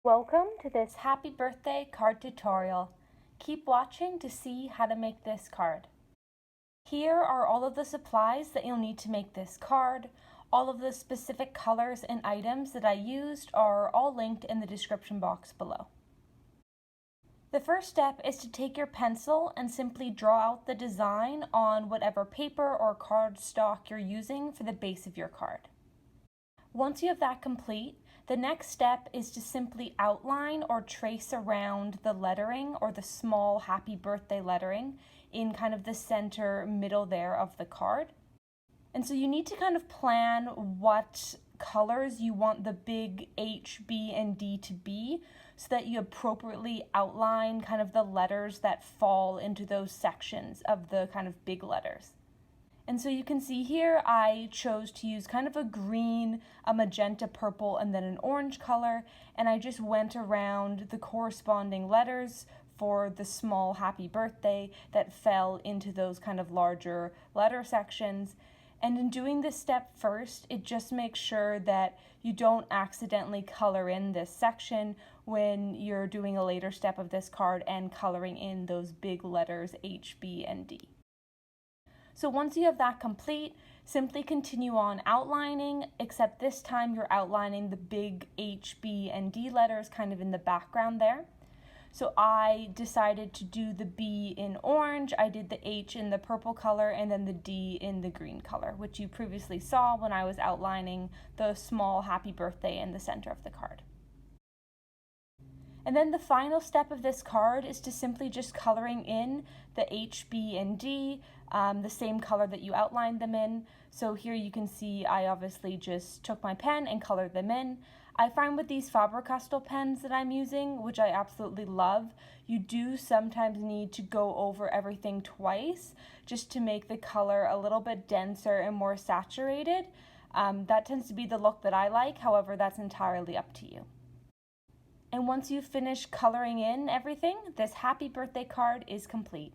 Welcome to this happy birthday card tutorial. Keep watching to see how to make this card. Here are all of the supplies that you'll need to make this card. All of the specific colors and items that I used are all linked in the description box below. The first step is to take your pencil and simply draw out the design on whatever paper or cardstock you're using for the base of your card. Once you have that complete, the next step is to simply outline or trace around the lettering or the small happy birthday lettering in kind of the center middle there of the card. And so you need to kind of plan what colors you want the big H, B, and D to be so that you appropriately outline kind of the letters that fall into those sections of the kind of big letters. And so you can see here I chose to use kind of a green, a magenta purple, and then an orange color, and I just went around the corresponding letters for the small happy birthday that fell into those kind of larger letter sections. And in doing this step first, it just makes sure that you don't accidentally color in this section when you're doing a later step of this card and coloring in those big letters H, B, and D. So once you have that complete, simply continue on outlining, except this time you're outlining the big H, B, and D letters kind of in the background there. So I decided to do the B in orange, I did the H in the purple color, and then the D in the green color, which you previously saw when I was outlining the small happy birthday in the center of the card. And then the final step of this card is to simply just coloring in the H, B, and D, the same color that you outlined them in. So here you can see I obviously just took my pen and colored them in. I find with these Faber-Castell pens that I'm using, which I absolutely love, you do sometimes need to go over everything twice just to make the color a little bit denser and more saturated. That tends to be the look that I like, however, that's entirely up to you. And once you've finished coloring in everything, this happy birthday card is complete.